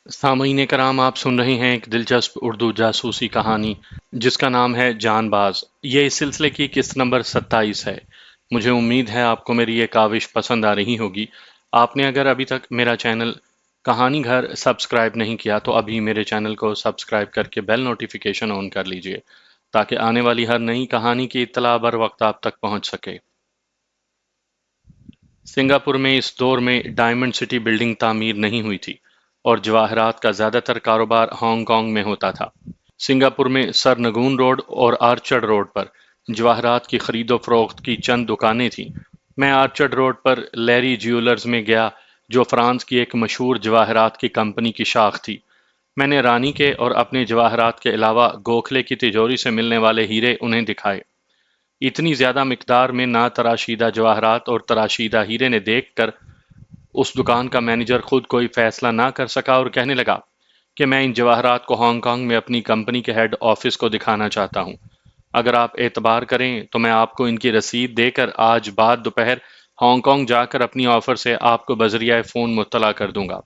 سامعین کرام، آپ سن رہے ہیں ایک دلچسپ اردو جاسوسی کہانی جس کا نام ہے جان باز۔ یہ اس سلسلے کی قسط نمبر 27 ہے۔ مجھے امید ہے آپ کو میری یہ کاوش پسند آ رہی ہوگی۔ آپ نے اگر ابھی تک میرا چینل کہانی گھر سبسکرائب نہیں کیا تو ابھی میرے چینل کو سبسکرائب کر کے بیل نوٹیفیکیشن آن کر لیجئے تاکہ آنے والی ہر نئی کہانی کی اطلاع بر وقت آپ تک پہنچ سکے۔ سنگاپور میں اس دور میں ڈائمنڈ سٹی بلڈنگ تعمیر نہیں ہوئی تھی اور جواہرات کا زیادہ تر کاروبار ہانگ کانگ میں ہوتا تھا۔ سنگاپور میں سرنگون روڈ اور آرچرڈ روڈ پر جواہرات کی خرید و فروخت کی چند دکانیں تھیں۔ میں آرچرڈ روڈ پر لیری جیولرز میں گیا جو فرانس کی ایک مشہور جواہرات کی کمپنی کی شاخ تھی۔ میں نے رانی کے اور اپنے جواہرات کے علاوہ گوکھلے کی تجوری سے ملنے والے ہیرے انہیں دکھائے۔ اتنی زیادہ مقدار میں نا تراشیدہ جواہرات اور تراشیدہ ہیرے نے دیکھ کر اس دکان کا مینیجر خود کوئی فیصلہ نہ کر سکا اور کہنے لگا کہ میں ان جواہرات کو ہانگ کانگ میں اپنی کمپنی کے ہیڈ آفس کو دکھانا چاہتا ہوں۔ اگر آپ اعتبار کریں تو میں آپ کو ان کی رسید دے کر آج بعد دوپہر ہانگ کانگ جا کر اپنی آفر سے آپ کو بذریعہ فون مطلع کر دوں گا،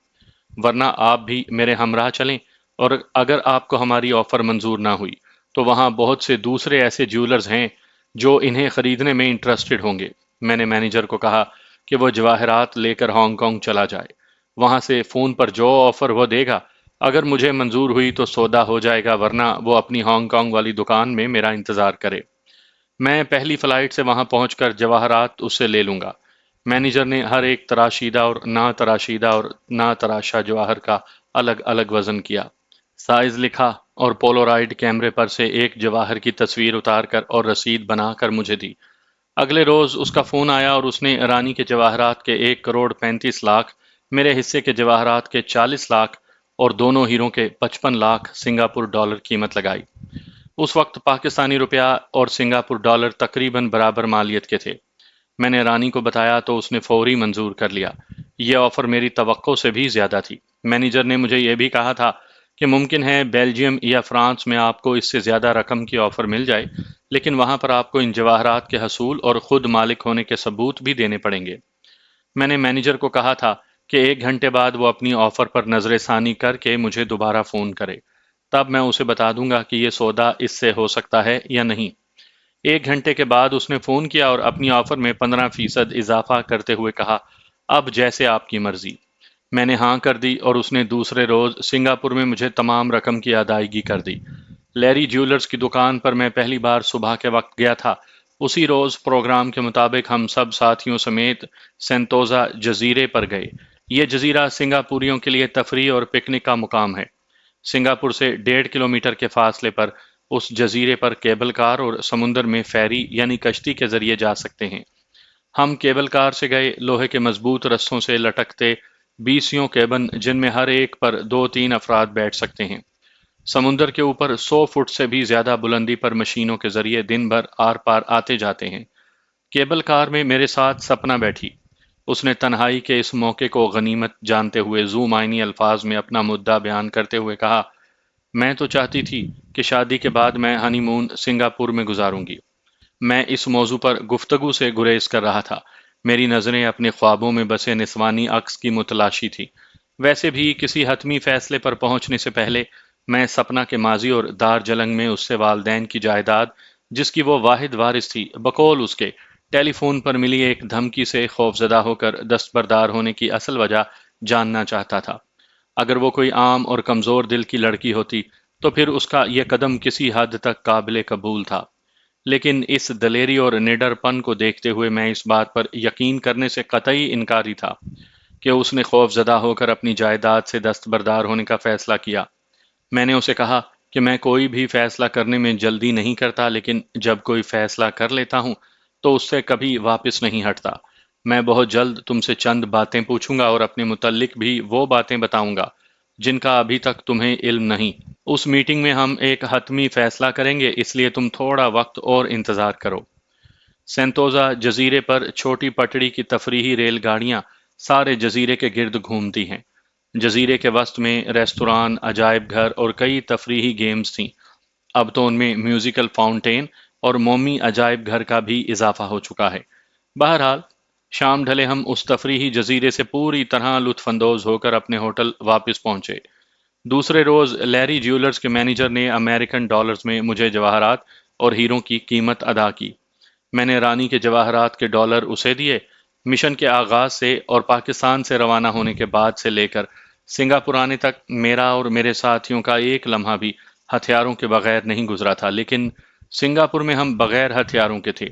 ورنہ آپ بھی میرے ہمراہ چلیں، اور اگر آپ کو ہماری آفر منظور نہ ہوئی تو وہاں بہت سے دوسرے ایسے جیولرز ہیں جو انہیں خریدنے میں انٹرسٹڈ ہوں گے۔ میں نے مینیجر کو کہا کہ وہ جواہرات لے کر ہانگ کانگ چلا جائے، وہاں سے فون پر جو آفر وہ دے گا اگر مجھے منظور ہوئی تو سودا ہو جائے گا، ورنہ وہ اپنی ہانگ کانگ والی دکان میں میرا انتظار کرے۔ میں پہلی فلائٹ سے وہاں پہنچ کر جواہرات اس سے لے لوں گا۔ مینیجر نے ہر ایک تراشیدہ اور نا تراشیدہ اور نا تراشا جواہر کا الگ الگ وزن کیا، سائز لکھا اور پولورائڈ کیمرے پر سے ایک جواہر کی تصویر اتار کر اور رسید بنا کر مجھے دی۔ اگلے روز اس کا فون آیا اور اس نے رانی کے جواہرات کے 1 کروڑ 35 لاکھ، میرے حصے کے جواہرات کے 40 لاکھ اور دونوں ہیروں کے 55 لاکھ سنگاپور ڈالر قیمت لگائی۔ اس وقت پاکستانی روپیہ اور سنگاپور ڈالر تقریباً برابر مالیت کے تھے۔ میں نے رانی کو بتایا تو اس نے فوری منظور کر لیا۔ یہ آفر میری توقع سے بھی زیادہ تھی۔ مینیجر نے مجھے یہ بھی کہا تھا کہ ممکن ہے بیلجیم یا فرانس میں آپ کو اس سے زیادہ رقم کی آفر مل جائے، لیکن وہاں پر آپ کو ان جواہرات کے حصول اور خود مالک ہونے کے ثبوت بھی دینے پڑیں گے۔ میں نے مینیجر کو کہا تھا کہ 1 گھنٹے بعد وہ اپنی آفر پر نظر ثانی کر کے مجھے دوبارہ فون کرے، تب میں اسے بتا دوں گا کہ یہ سودا اس سے ہو سکتا ہے یا نہیں۔ 1 گھنٹے کے بعد اس نے فون کیا اور اپنی آفر میں 15% اضافہ کرتے ہوئے کہا، اب جیسے آپ کی مرضی۔ میں نے ہاں کر دی اور اس نے دوسرے روز سنگاپور میں مجھے تمام رقم کی ادائیگی کر دی۔ لیری جیولرز کی دکان پر میں پہلی بار صبح کے وقت گیا تھا۔ اسی روز پروگرام کے مطابق ہم سب ساتھیوں سمیت سینتوزا جزیرے پر گئے۔ یہ جزیرہ سنگاپوریوں کے لیے تفریح اور پکنک کا مقام ہے۔ سنگاپور سے 1.5 کلومیٹر کے فاصلے پر اس جزیرے پر کیبل کار اور سمندر میں فیری یعنی کشتی کے ذریعے جا سکتے ہیں۔ ہم کیبل کار سے گئے، لوہے کے مضبوط رسوں سے لٹکتے 20 کیبن جن میں ہر ایک پر 2-3 افراد بیٹھ سکتے ہیں۔ سمندر کے اوپر 100 فٹ سے بھی زیادہ بلندی پر مشینوں کے ذریعے دن بھر آر پار آتے جاتے ہیں۔ کیبل کار میں میرے ساتھ سپنا بیٹھی۔ اس نے تنہائی کے اس موقع کو غنیمت جانتے ہوئے ذو معنی الفاظ میں اپنا مدعا بیان کرتے ہوئے کہا، میں تو چاہتی تھی کہ شادی کے بعد میں ہنی مون سنگاپور میں گزاروں گی۔ میں اس موضوع پر گفتگو سے گریز کر رہا تھا۔ میری نظریں اپنے خوابوں میں بسے نسوانی عکس کی متلاشی تھی۔ ویسے بھی کسی حتمی فیصلے پر پہنچنے سے پہلے میں سپنا کے ماضی اور دار جلنگ میں اس سے والدین کی جائیداد جس کی وہ واحد وارث تھی بقول اس کے ٹیلی فون پر ملی ایک دھمکی سے خوفزدہ ہو کر دستبردار ہونے کی اصل وجہ جاننا چاہتا تھا۔ اگر وہ کوئی عام اور کمزور دل کی لڑکی ہوتی تو پھر اس کا یہ قدم کسی حد تک قابل قبول تھا، لیکن اس دلیری اور نڈر پن کو دیکھتے ہوئے میں اس بات پر یقین کرنے سے قطعی انکاری تھا کہ اس نے خوف زدہ ہو کر اپنی جائیداد سے دستبردار ہونے کا فیصلہ کیا۔ میں نے اسے کہا کہ میں کوئی بھی فیصلہ کرنے میں جلدی نہیں کرتا، لیکن جب کوئی فیصلہ کر لیتا ہوں تو اس سے کبھی واپس نہیں ہٹتا۔ میں بہت جلد تم سے چند باتیں پوچھوں گا اور اپنے متعلق بھی وہ باتیں بتاؤں گا جن کا ابھی تک تمہیں علم نہیں۔ اس میٹنگ میں ہم ایک حتمی فیصلہ کریں گے، اس لیے تم تھوڑا وقت اور انتظار کرو۔ سینتوزا جزیرے پر چھوٹی پٹڑی کی تفریحی ریل گاڑیاں سارے جزیرے کے گرد گھومتی ہیں۔ جزیرے کے وسط میں ریستوران، عجائب گھر اور کئی تفریحی گیمز تھیں۔ اب تو ان میں میوزیکل فاؤنٹین اور مومی عجائب گھر کا بھی اضافہ ہو چکا ہے۔ بہرحال شام ڈھلے ہم اس تفریحی جزیرے سے پوری طرح لطف اندوز ہو کر اپنے ہوٹل واپس پہنچے۔ دوسرے روز لیری جیولرز کے مینیجر نے امریکن ڈالرز میں مجھے جواہرات اور ہیروں کی قیمت ادا کی۔ میں نے رانی کے جواہرات کے ڈالر اسے دیے۔ مشن کے آغاز سے اور پاکستان سے روانہ ہونے کے بعد سے لے کر سنگاپور آنے تک میرا اور میرے ساتھیوں کا ایک لمحہ بھی ہتھیاروں کے بغیر نہیں گزرا تھا، لیکن سنگاپور میں ہم بغیر ہتھیاروں کے تھے۔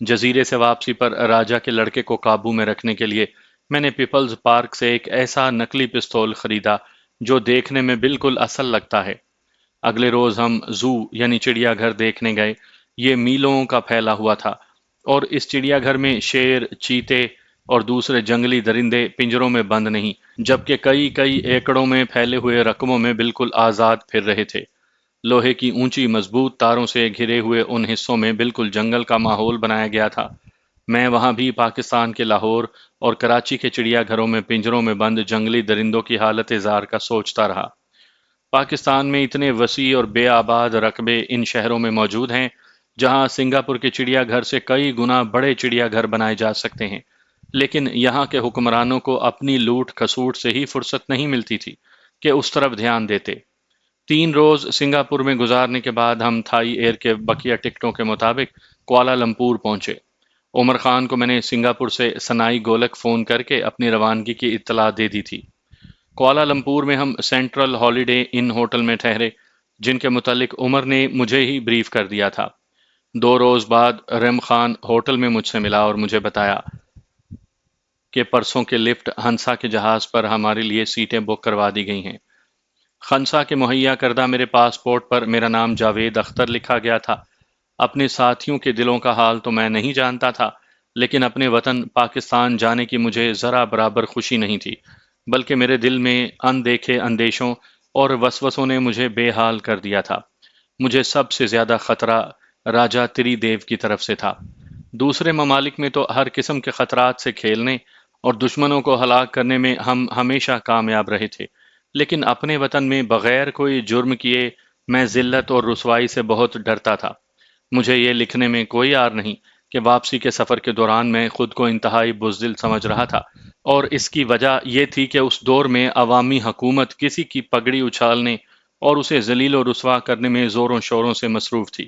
جزیرے سے واپسی پر راجا کے لڑکے کو قابو میں رکھنے کے لیے میں نے پیپلز پارک سے ایک ایسا نقلی پستول خریدا جو دیکھنے میں بالکل اصل لگتا ہے۔ اگلے روز ہم زو یعنی چڑیا گھر دیکھنے گئے۔ یہ میلوں کا پھیلا ہوا تھا اور اس چڑیا گھر میں شیر، چیتے اور دوسرے جنگلی درندے پنجروں میں بند نہیں، جبکہ کئی کئی ایکڑوں میں پھیلے ہوئے رقبوں میں بالکل آزاد پھر رہے تھے۔ لوہے کی اونچی مضبوط تاروں سے گھرے ہوئے ان حصوں میں بالکل جنگل کا ماحول بنایا گیا تھا۔ میں وہاں بھی پاکستان کے لاہور اور کراچی کے چڑیا گھروں میں پنجروں میں بند جنگلی درندوں کی حالت زار کا سوچتا رہا۔ پاکستان میں اتنے وسیع اور بے آباد رقبے ان شہروں میں موجود ہیں جہاں سنگاپور کے چڑیا گھر سے کئی گنا بڑے چڑیا گھر بنائے جا سکتے ہیں، لیکن یہاں کے حکمرانوں کو اپنی لوٹ کھسوٹ سے ہی فرصت نہیں ملتی تھی کہ اس طرف دھیان دیتے۔ 3 روز سنگاپور میں گزارنے کے بعد ہم تھائی ایئر کے بقیہ ٹکٹوں کے مطابق کوالالمپور پہنچے۔ عمر خان کو میں نے سنگاپور سے سنائی گولک فون کر کے اپنی روانگی کی اطلاع دے دی تھی۔ کوالالمپور میں ہم سینٹرل ہالیڈے ان ہوٹل میں ٹھہرے، جن کے متعلق عمر نے مجھے ہی بریف کر دیا تھا۔ 2 روز بعد رم خان ہوٹل میں مجھ سے ملا اور مجھے بتایا کہ پرسوں کے لفٹ ہنسا کے جہاز پر ہمارے لیے سیٹیں بک کروا دی گئی ہیں۔ خنسا کے مہیا کردہ میرے پاسپورٹ پر میرا نام جاوید اختر لکھا گیا تھا۔ اپنے ساتھیوں کے دلوں کا حال تو میں نہیں جانتا تھا، لیکن اپنے وطن پاکستان جانے کی مجھے ذرا برابر خوشی نہیں تھی، بلکہ میرے دل میں ان دیکھے اندیشوں اور وسوسوں نے مجھے بے حال کر دیا تھا۔ مجھے سب سے زیادہ خطرہ راجا تری دیو کی طرف سے تھا۔ دوسرے ممالک میں تو ہر قسم کے خطرات سے کھیلنے اور دشمنوں کو ہلاک کرنے میں ہم ہمیشہ کامیاب رہے تھے، لیکن اپنے وطن میں بغیر کوئی جرم کیے میں ذلت اور رسوائی سے بہت ڈرتا تھا۔ مجھے یہ لکھنے میں کوئی عار نہیں کہ واپسی کے سفر کے دوران میں خود کو انتہائی بزدل سمجھ رہا تھا، اور اس کی وجہ یہ تھی کہ اس دور میں عوامی حکومت کسی کی پگڑی اچھالنے اور اسے ذلیل و رسوا کرنے میں زوروں شوروں سے مصروف تھی۔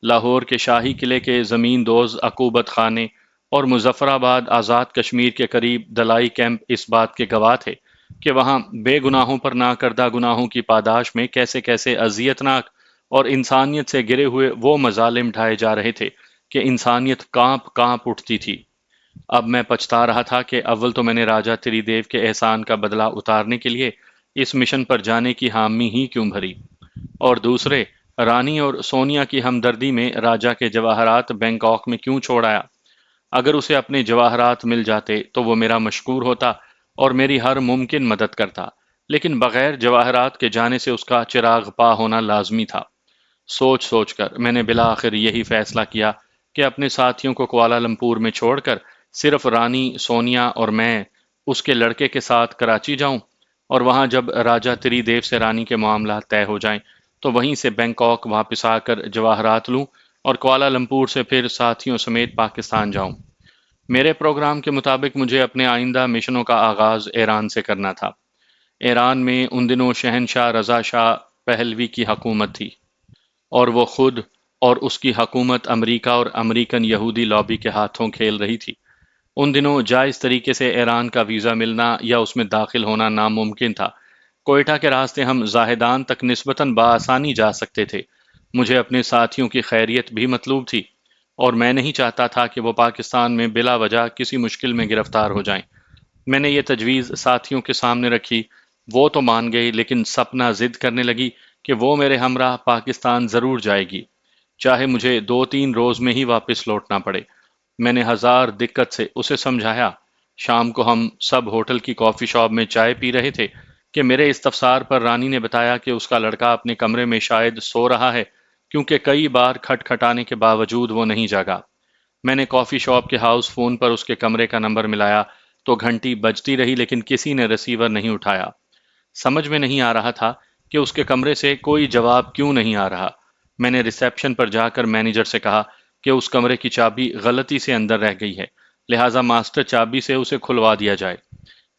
لاہور کے شاہی قلعے کے زمین دوز عقوبت خانے اور مظفر آباد آزاد کشمیر کے قریب دلائی کیمپ اس بات کے گواہ تھے کہ وہاں بے گناہوں پر نہ کردہ گناہوں کی پاداش میں کیسے کیسے اذیتناک اور انسانیت سے گرے ہوئے وہ مظالم ڈھائے جا رہے تھے کہ انسانیت کانپ کانپ اٹھتی تھی۔ اب میں پچھتا رہا تھا کہ اول تو میں نے راجا تری دیو کے احسان کا بدلہ اتارنے کے لیے اس مشن پر جانے کی حامی ہی کیوں بھری، اور دوسرے رانی اور سونیا کی ہمدردی میں راجا کے جواہرات بینکاک میں کیوں چھوڑ آیا۔ اگر اسے اپنے جواہرات مل جاتے تو وہ میرا مشکور ہوتا اور میری ہر ممکن مدد کرتا، لیکن بغیر جواہرات کے جانے سے اس کا چراغ پا ہونا لازمی تھا۔ سوچ سوچ کر میں نے بالآخر یہی فیصلہ کیا کہ اپنے ساتھیوں کو کوالالمپور میں چھوڑ کر صرف رانی، سونیا اور میں اس کے لڑکے کے ساتھ کراچی جاؤں، اور وہاں جب راجا تری دیو سے رانی کے معاملات طے ہو جائیں تو وہیں سے بینکاک واپس آ کر جواہرات لوں اور کوالالمپور سے پھر ساتھیوں سمیت پاکستان جاؤں۔ میرے پروگرام کے مطابق مجھے اپنے آئندہ مشنوں کا آغاز ایران سے کرنا تھا۔ ایران میں ان دنوں شہنشاہ رضا شاہ پہلوی کی حکومت تھی، اور وہ خود اور اس کی حکومت امریکہ اور امریکن یہودی لابی کے ہاتھوں کھیل رہی تھی۔ ان دنوں جائز طریقے سے ایران کا ویزا ملنا یا اس میں داخل ہونا ناممکن تھا۔ کوئٹہ کے راستے ہم زاہدان تک نسبتاً بآسانی جا سکتے تھے۔ مجھے اپنے ساتھیوں کی خیریت بھی مطلوب تھی، اور میں نہیں چاہتا تھا کہ وہ پاکستان میں بلا وجہ کسی مشکل میں گرفتار ہو جائیں۔ میں نے یہ تجویز ساتھیوں کے سامنے رکھی، وہ تو مان گئی، لیکن سپنا ضد کرنے لگی کہ وہ میرے ہمراہ پاکستان ضرور جائے گی، چاہے مجھے 2-3 روز میں ہی واپس لوٹنا پڑے۔ میں نے ہزار دقت سے اسے سمجھایا۔ شام کو ہم سب ہوٹل کی کافی شاپ میں چائے پی رہے تھے کہ میرے استفسار پر رانی نے بتایا کہ اس کا لڑکا اپنے کمرے میں شاید سو رہا ہے، کیونکہ کئی بار کھٹکھٹانے کے باوجود وہ نہیں جاگا۔ میں نے کافی شاپ کے ہاؤس فون پر اس کے کمرے کا نمبر ملایا تو گھنٹی بجتی رہی، لیکن کسی نے ریسیور نہیں اٹھایا۔ سمجھ میں نہیں آ رہا تھا کہ اس کے کمرے سے کوئی جواب کیوں نہیں آ رہا۔ میں نے ریسیپشن پر جا کر مینیجر سے کہا کہ اس کمرے کی چابی غلطی سے اندر رہ گئی ہے، لہٰذا ماسٹر چابی سے اسے کھلوا دیا جائے۔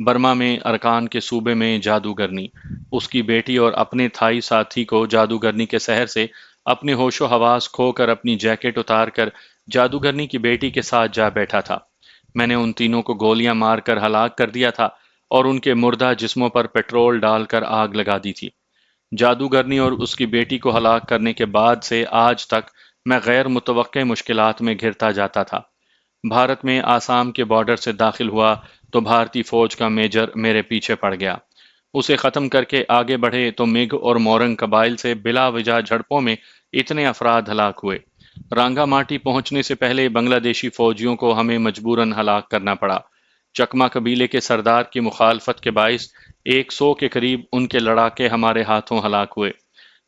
برما میں ارکان کے صوبے میں جادوگرنی، اس کی بیٹی اور اپنے تھائی ساتھی کو جادوگرنی کے سحر سے اپنے ہوش و حواس کھو کر اپنی جیکٹ اتار کر جادوگرنی کی بیٹی کے ساتھ جا بیٹھا تھا۔ میں نے ان تینوں کو گولیاں مار کر ہلاک کر دیا تھا اور ان کے مردہ جسموں پر پیٹرول ڈال کر آگ لگا دی تھی۔ جادوگرنی اور اس کی بیٹی کو ہلاک کرنے کے بعد سے آج تک میں غیر متوقع مشکلات میں گھرتا جاتا تھا۔ بھارت میں آسام کے بارڈر سے داخل ہوا تو بھارتی فوج کا میجر میرے پیچھے پڑ گیا۔ اسے ختم کر کے آگے بڑھے تو مگ اور مورنگ قبائل سے بلا وجہ جھڑپوں میں اتنے افراد ہلاک ہوئے۔ رانگا ماٹی پہنچنے سے پہلے بنگلہ دیشی فوجیوں کو ہمیں مجبوراً ہلاک کرنا پڑا۔ چکما قبیلے کے سردار کی مخالفت کے باعث 100 کے قریب ان کے لڑاکے ہمارے ہاتھوں ہلاک ہوئے۔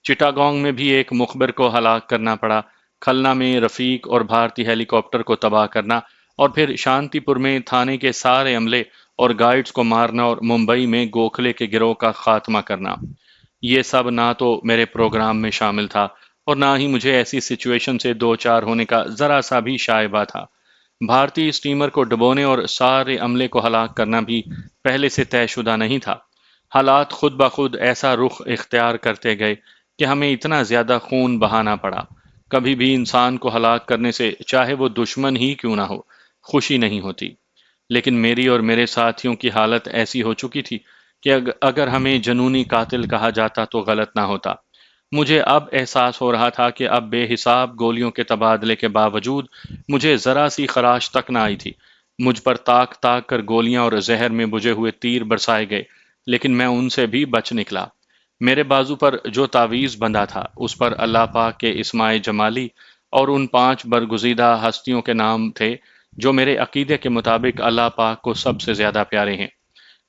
چٹاگانگ میں بھی ایک مخبر کو ہلاک کرنا پڑا۔ کھلنا میں رفیق اور بھارتی ہیلی کاپٹر کو تباہ کرنا، اور پھر شانتی پور میں تھانے کے سارے عملے اور گائیڈز کو مارنا، اور ممبئی میں گوکھلے کے گروہ کا خاتمہ کرنا۔ یہ سب نہ تو میرے پروگرام میں شامل تھا اور نہ ہی مجھے ایسی سچویشن سے دو چار ہونے کا ذرا سا بھی شائبہ تھا۔ بھارتی اسٹیمر کو ڈبونے اور سارے عملے کو ہلاک کرنا بھی پہلے سے طے شدہ نہیں تھا۔ حالات خود بخود ایسا رخ اختیار کرتے گئے کہ ہمیں اتنا زیادہ خون بہانا پڑا۔ کبھی بھی انسان کو ہلاک کرنے سے، چاہے وہ دشمن ہی کیوں نہ ہو، خوشی نہیں ہوتی، لیکن میری اور میرے ساتھیوں کی حالت ایسی ہو چکی تھی کہ اگر ہمیں جنونی قاتل کہا جاتا تو غلط نہ ہوتا۔ مجھے اب احساس ہو رہا تھا کہ اب بے حساب گولیوں کے تبادلے کے باوجود مجھے ذرا سی خراش تک نہ آئی تھی۔ مجھ پر تاک تاک کر گولیاں اور زہر میں بجھے ہوئے تیر برسائے گئے، لیکن میں ان سے بھی بچ نکلا۔ میرے بازو پر جو تعویذ بندھا تھا اس پر اللہ پاک کے اسماء جمالی اور ان 5 برگزیدہ ہستیوں کے نام تھے جو میرے عقیدے کے مطابق اللہ پاک کو سب سے زیادہ پیارے ہیں۔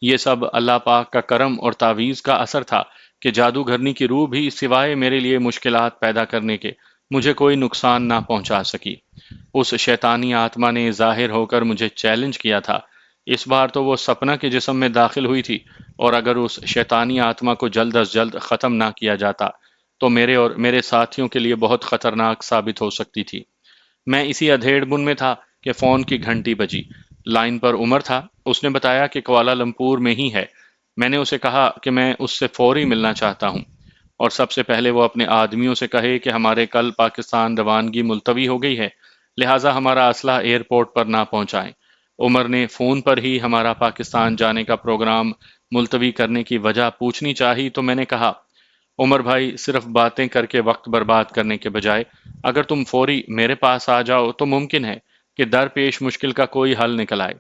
یہ سب اللہ پاک کا کرم اور تعویذ کا اثر تھا کہ جادوگرنی کی روح بھی سوائے میرے لیے مشکلات پیدا کرنے کے مجھے کوئی نقصان نہ پہنچا سکی۔ اس شیطانی آتما نے ظاہر ہو کر مجھے چیلنج کیا تھا۔ اس بار تو وہ سپنا کے جسم میں داخل ہوئی تھی، اور اگر اس شیطانی آتما کو جلد از جلد ختم نہ کیا جاتا تو میرے اور میرے ساتھیوں کے لیے بہت خطرناک ثابت ہو سکتی تھی۔ میں اسی ادھیڑ بن میں تھا کہ فون کی گھنٹی بجی۔ لائن پر عمر تھا۔ اس نے بتایا کہ کوالالمپور میں ہی ہے۔ میں نے اسے کہا کہ میں اس سے فوری ملنا چاہتا ہوں، اور سب سے پہلے وہ اپنے آدمیوں سے کہے کہ ہمارے کل پاکستان روانگی ملتوی ہو گئی ہے، لہٰذا ہمارا اسلحہ ایئرپورٹ پر نہ پہنچائیں۔ عمر نے فون پر ہی ہمارا پاکستان جانے کا پروگرام ملتوی کرنے کی وجہ پوچھنی چاہی تو میں نے کہا، عمر بھائی، صرف باتیں کر کے وقت برباد کرنے کے بجائے اگر تم فوری میرے پاس آ جاؤ تو ممکن ہے کہ درپیش مشکل کا کوئی حل نکل آئے،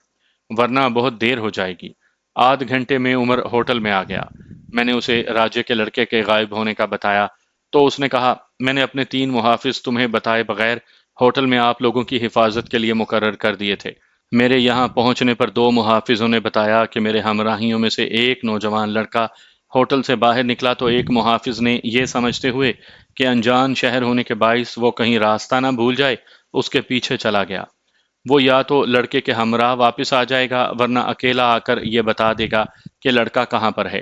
ورنہ بہت دیر ہو جائے گی۔ آدھ گھنٹے میں عمر ہوٹل میں آ گیا۔ میں نے اسے راجے کے لڑکے کے غائب ہونے کا بتایا تو اس نے کہا، میں نے اپنے 3 محافظ تمہیں بتائے بغیر ہوٹل میں آپ لوگوں کی حفاظت کے لیے مقرر کر دیے تھے۔ میرے یہاں پہنچنے پر 2 محافظوں نے بتایا کہ میرے ہمراہیوں میں سے ایک نوجوان لڑکا ہوٹل سے باہر نکلا تو ایک محافظ نے یہ سمجھتے ہوئے کہ انجان شہر ہونے کے باعث وہ کہیں راستہ نہ بھول جائے، اس کے پیچھے چلا گیا۔ وہ یا تو لڑکے کے ہمراہ واپس آ جائے گا، ورنہ اکیلا آ کر یہ بتا دے گا کہ لڑکا کہاں پر ہے۔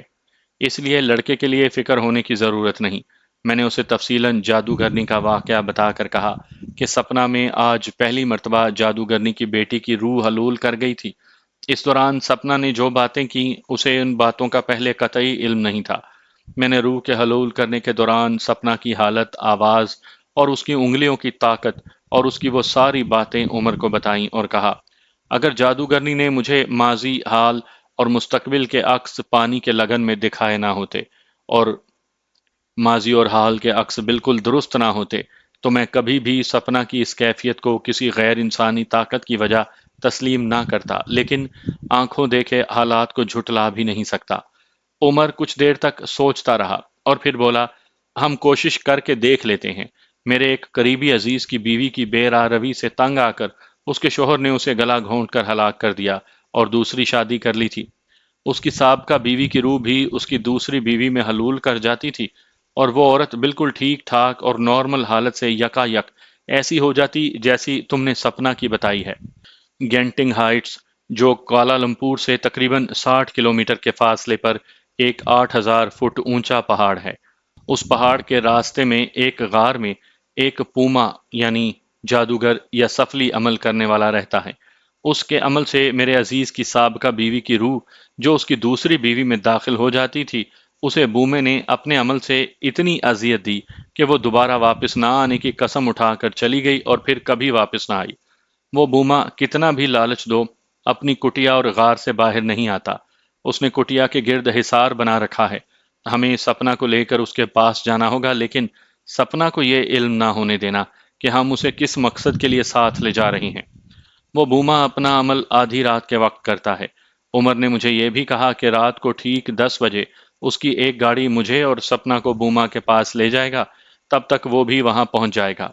اس لیے لڑکے کے لیے فکر ہونے کی ضرورت نہیں۔ میں نے اسے تفصیلاً جادوگرنی کا واقعہ بتا کر کہا کہ سپنا میں آج پہلی مرتبہ جادوگرنی کی بیٹی کی روح حلول کر گئی تھی۔ اس دوران سپنا نے جو باتیں کی اسے ان باتوں کا پہلے قطعی علم نہیں تھا۔ میں نے روح کے حلول کرنے کے دوران سپنا کی حالت، آواز اور اس کی انگلیوں کی طاقت اور اس کی وہ ساری باتیں عمر کو بتائیں اور کہا، اگر جادوگرنی نے مجھے ماضی، حال اور مستقبل کے عکس پانی کے لگن میں دکھائے نہ ہوتے، اور ماضی اور حال کے عکس بالکل درست نہ ہوتے، تو میں کبھی بھی سپنا کی اس کیفیت کو کسی غیر انسانی طاقت کی وجہ تسلیم نہ کرتا، لیکن آنکھوں دیکھے حالات کو جھٹلا بھی نہیں سکتا۔ عمر کچھ دیر تک سوچتا رہا اور پھر بولا، ہم کوشش کر کے دیکھ لیتے ہیں۔ میرے ایک قریبی عزیز کی بیوی کی بے راہ روی سے تنگ آ کر اس کے شوہر نے اسے گلا گھونٹ کر ہلاک کر دیا اور دوسری شادی کر لی تھی۔ اس کی سابقہ بیوی کی روح بھی اس کی دوسری بیوی میں حلول کر جاتی تھی، اور وہ عورت بالکل ٹھیک ٹھاک اور نارمل حالت سے یکا یک ایسی ہو جاتی جیسی تم نے سپنا کی بتائی ہے۔ گینٹنگ ہائٹس، جو کوالالمپور سے تقریباً 60 کلومیٹر کے فاصلے پر ایک 8000 فٹ اونچا پہاڑ ہے، اس پہاڑ کے راستے میں ایک غار میں ایک پوما یعنی جادوگر یا سفلی عمل کرنے والا رہتا ہے۔ اس کے عمل سے میرے عزیز کی سابقہ بیوی کی روح جو اس کی دوسری بیوی میں داخل ہو جاتی تھی، اسے بومے نے اپنے عمل سے اتنی اذیت دی کہ وہ دوبارہ واپس نہ آنے کی قسم اٹھا کر چلی گئی اور پھر کبھی واپس نہ آئی۔ وہ بوما کتنا بھی لالچ دو اپنی کٹیا اور غار سے باہر نہیں آتا۔ اس نے کٹیا کے گرد حصار بنا رکھا ہے۔ ہمیں سپنا کو لے کر اس کے پاس جانا ہوگا، لیکن سپنا کو یہ علم نہ ہونے دینا کہ ہم اسے کس مقصد کے لیے ساتھ لے جا رہے ہیں۔ وہ بوما اپنا عمل آدھی رات کے وقت کرتا ہے۔ عمر نے مجھے یہ بھی کہا کہ رات کو ٹھیک 10 بجے اس کی ایک گاڑی مجھے اور سپنا کو بوما کے پاس لے جائے گا، تب تک وہ بھی وہاں پہنچ جائے گا۔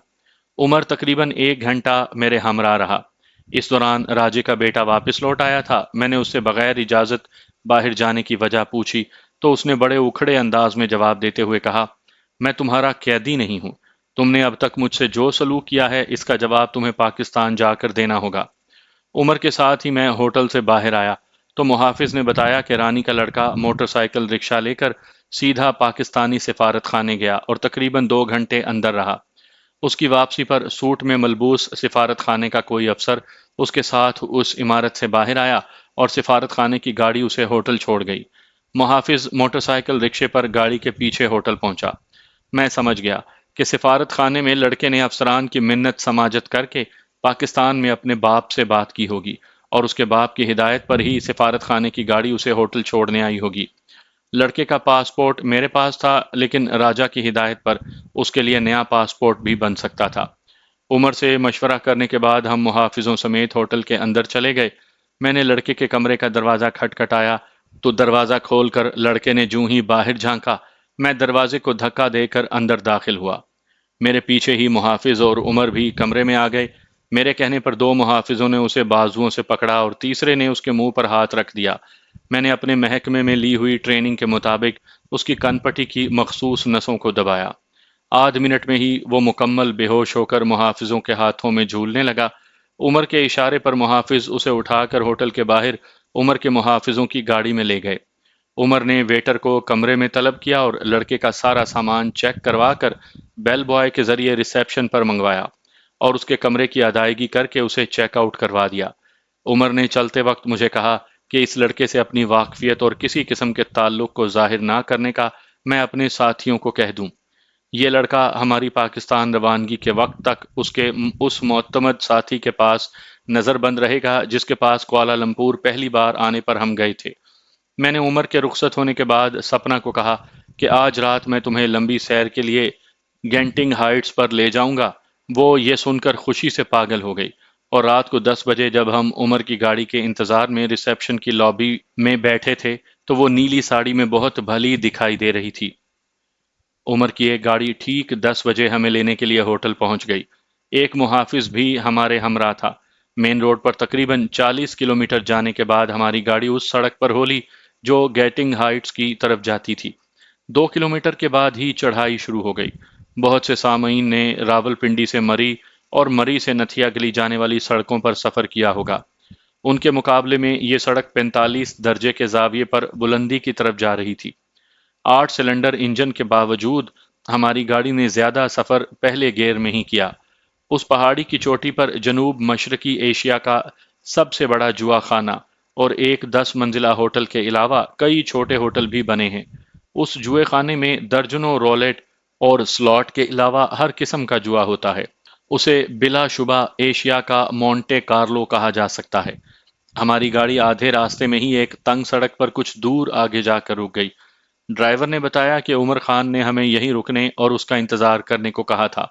عمر تقریباً 1 گھنٹہ میرے ہمراہ رہا۔ اس دوران راجے کا بیٹا واپس لوٹ آیا تھا۔ میں نے اس سے بغیر اجازت باہر جانے کی وجہ پوچھی تو اس نے بڑے اکھڑے انداز میں جواب دیتے ہوئے کہا، میں تمہارا قیدی نہیں ہوں۔ تم نے اب تک مجھ سے جو سلوک کیا ہے اس کا جواب تمہیں پاکستان جا کر دینا ہوگا۔ عمر کے ساتھ ہی میں ہوٹل سے باہر آیا تو محافظ نے بتایا کہ رانی کا لڑکا موٹر سائیکل رکشہ لے کر سیدھا پاکستانی سفارت خانے گیا اور تقریباً 2 گھنٹے اندر رہا۔ اس کی واپسی پر سوٹ میں ملبوس سفارت خانے کا کوئی افسر اس کے ساتھ اس عمارت سے باہر آیا اور سفارت خانے کی گاڑی اسے ہوٹل چھوڑ گئی۔ محافظ موٹر سائیکل رکشے پر گاڑی کے پیچھے ہوٹل پہنچا۔ میں سمجھ گیا کہ سفارت خانے میں لڑکے نے افسران کی منت سماجت کر کے پاکستان میں اپنے باپ سے بات کی ہوگی اور اس کے باپ کی ہدایت پر ہی سفارت خانے کی گاڑی اسے ہوٹل چھوڑنے آئی ہوگی۔ لڑکے کا پاسپورٹ میرے پاس تھا، لیکن راجا کی ہدایت پر اس کے لیے نیا پاسپورٹ بھی بن سکتا تھا۔ عمر سے مشورہ کرنے کے بعد ہم محافظوں سمیت ہوٹل کے اندر چلے گئے۔ میں نے لڑکے کے کمرے کا دروازہ کھٹکھٹایا تو دروازہ کھول کر لڑکے نے جوں ہی باہر جھانکا، میں دروازے کو دھکا دے کر اندر داخل ہوا۔ میرے پیچھے ہی محافظ اور عمر بھی کمرے میں آ گئے۔ میرے کہنے پر 2 محافظوں نے اسے بازوؤں سے پکڑا اور تیسرے نے اس کے منہ پر ہاتھ رکھ دیا۔ میں نے اپنے محکمے میں لی ہوئی ٹریننگ کے مطابق اس کی کن پٹی کی مخصوص نسوں کو دبایا۔ آدھ منٹ میں ہی وہ مکمل بے ہوش ہو کر محافظوں کے ہاتھوں میں جھولنے لگا۔ عمر کے اشارے پر محافظ اسے اٹھا کر ہوٹل کے باہر عمر کے محافظوں کی گاڑی میں لے گئے۔ عمر نے ویٹر کو کمرے میں طلب کیا اور لڑکے کا سارا سامان چیک کروا کر بیل بوائے کے ذریعے ریسیپشن پر منگوایا اور اس کے کمرے کی ادائیگی کر کے اسے چیک آؤٹ کروا دیا۔ عمر نے چلتے وقت مجھے کہا کہ اس لڑکے سے اپنی واقفیت اور کسی قسم کے تعلق کو ظاہر نہ کرنے کا میں اپنے ساتھیوں کو کہہ دوں۔ یہ لڑکا ہماری پاکستان روانگی کے وقت تک اس معتمد ساتھی کے پاس نظر بند رہے گا جس کے پاس کوالالمپور پہلی بار آنے پر ہم گئے تھے۔ میں نے عمر کے رخصت ہونے کے بعد سپنا کو کہا کہ آج رات میں تمہیں لمبی سیر کے لیے گینٹنگ ہائٹس پر لے جاؤں گا۔ وہ یہ سن کر خوشی سے پاگل ہو گئی اور رات کو 10 بجے جب ہم عمر کی گاڑی کے انتظار میں ریسیپشن کی لابی میں بیٹھے تھے تو وہ نیلی ساڑی میں بہت بھلی دکھائی دے رہی تھی۔ عمر کی ایک گاڑی ٹھیک 10 بجے ہمیں لینے کے لیے ہوٹل پہنچ گئی۔ ایک محافظ بھی ہمارے ہمراہ تھا۔ مین روڈ پر تقریباً 40 کلومیٹر جانے کے بعد ہماری گاڑی اس سڑک پر ہولی جو گیٹنگ ہائٹس کی طرف جاتی تھی۔ 2 کلومیٹر کے بعد ہی چڑھائی شروع ہو گئی۔ بہت سے سامعین نے راول پنڈی سے مری اور مری سے نتھیا گلی جانے والی سڑکوں پر سفر کیا ہوگا۔ ان کے مقابلے میں یہ سڑک 45 درجے کے زاویے پر بلندی کی طرف جا رہی تھی۔ 8 سلنڈر انجن کے باوجود ہماری گاڑی نے زیادہ سفر پہلے گیئر میں ہی کیا۔ اس پہاڑی کی چوٹی پر جنوب مشرقی ایشیا کا سب سے بڑا جوا خانہ اور ایک 10 منزلہ ہوٹل کے علاوہ کئی چھوٹے ہوٹل بھی بنے ہیں۔ اس جوئے خانے میں درجنوں رولٹ اور سلاٹ کے علاوہ ہر قسم کا جوا ہوتا ہے۔ اسے بلا شبہ ایشیا کا مونٹے کارلو کہا جا سکتا ہے۔ ہماری گاڑی آدھے راستے میں ہی ایک تنگ سڑک پر کچھ دور آگے جا کر رک گئی۔ ڈرائیور نے بتایا کہ عمر خان نے ہمیں یہیں رکنے اور اس کا انتظار کرنے کو کہا تھا۔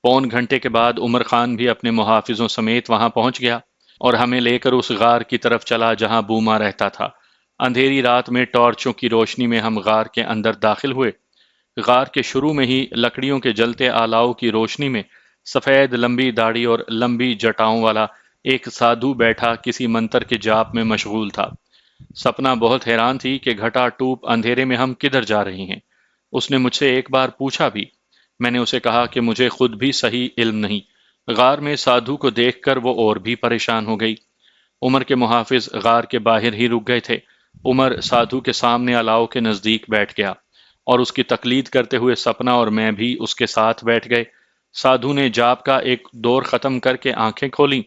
پون گھنٹے کے بعد عمر خان بھی اپنے محافظوں سمیت وہاں پہنچ گیا اور ہمیں لے کر اس غار کی طرف چلا جہاں بوما رہتا تھا۔ اندھیری رات میں ٹارچوں کی روشنی میں ہم غار کے اندر داخل ہوئے۔ غار کے شروع میں ہی لکڑیوں کے جلتے آلاؤ کی روشنی میں سفید لمبی داڑھی اور لمبی جٹاؤں والا ایک سادھو بیٹھا کسی منتر کے جاپ میں مشغول تھا۔ سپنا بہت حیران تھی کہ گھٹا ٹوپ اندھیرے میں ہم کدھر جا رہے ہیں۔ اس نے مجھ سے ایک بار پوچھا بھی۔ میں نے اسے کہا کہ مجھے خود بھی صحیح علم نہیں۔ غار میں سادھو کو دیکھ کر وہ اور بھی پریشان ہو گئی۔ عمر کے محافظ غار کے باہر ہی رک گئے تھے۔ عمر سادھو کے سامنے الاؤ کے نزدیک بیٹھ گیا اور اس کی تقلید کرتے ہوئے سپنا اور میں بھی اس کے ساتھ بیٹھ گئے۔ سادھو نے جاپ کا ایک دور ختم کر کے آنکھیں کھولیں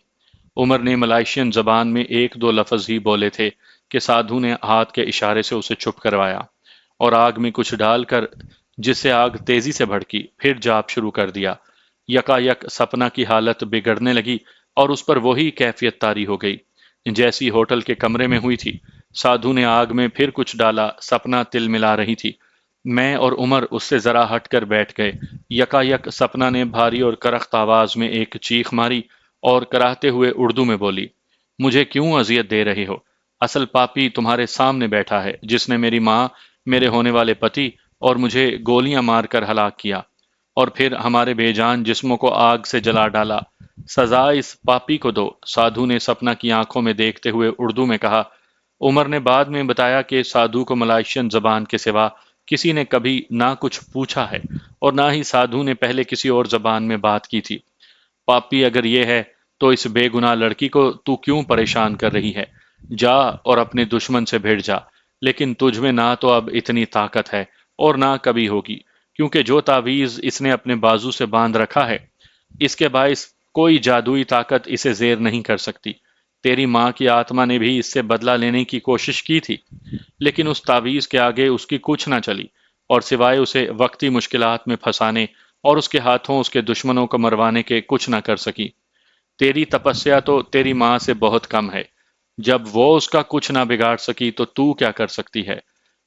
عمر نے ملائیشین زبان میں ایک دو لفظ ہی بولے تھے کہ سادھو نے ہاتھ کے اشارے سے اسے چپ کروایا اور آگ میں کچھ ڈال کر، جس سے آگ تیزی سے بھڑکی، پھر جاپ شروع کر دیا۔ یکا یک سپنا کی حالت بگڑنے لگی اور اس پر وہی کیفیت طاری ہو گئی جیسی ہوٹل کے کمرے میں ہوئی تھی۔ سادھو نے آگ میں پھر کچھ ڈالا، سپنا تل ملا رہی تھی۔ میں اور عمر اس سے ذرا ہٹ کر بیٹھ گئے۔ یکا یک سپنا نے بھاری اور کرخت آواز میں ایک چیخ ماری اور کراہتے ہوئے اردو میں بولی، مجھے کیوں اذیت دے رہے ہو؟ اصل پاپی تمہارے سامنے بیٹھا ہے، جس نے میری ماں، میرے ہونے والے پتی اور مجھے گولیاں مار کر ہلاک کیا اور پھر ہمارے بے جان جسموں کو آگ سے جلا ڈالا۔ سزا اس پاپی کو دو۔ سادھو نے سپنا کی آنکھوں میں دیکھتے ہوئے اردو میں کہا۔ عمر نے بعد میں بتایا کہ سادھو کو ملائیشین زبان کے سوا کسی نے کبھی نہ کچھ پوچھا ہے اور نہ ہی سادھو نے پہلے کسی اور زبان میں بات کی تھی۔ پاپی اگر یہ ہے تو اس بے گناہ لڑکی کو تو کیوں پریشان کر رہی ہے؟ جا اور اپنے دشمن سے بھیڑ جا، لیکن تجھ میں نہ تو اب اتنی طاقت ہے اور نہ کبھی ہوگی، کیونکہ جو تعویذ اس نے اپنے بازو سے باندھ رکھا ہے اس کے باعث کوئی جادوئی طاقت اسے زیر نہیں کر سکتی۔ تیری ماں کی آتما نے بھی اس سے بدلہ لینے کی کوشش کی تھی، لیکن اس تعویذ کے آگے اس کی کچھ نہ چلی اور سوائے اسے وقتی مشکلات میں پھنسانے اور اس کے ہاتھوں اس کے دشمنوں کو مروانے کے کچھ نہ کر سکی۔ تیری تپسیا تو تیری ماں سے بہت کم ہے۔ جب وہ اس کا کچھ نہ بگاڑ سکی تو کیا کر سکتی ہے؟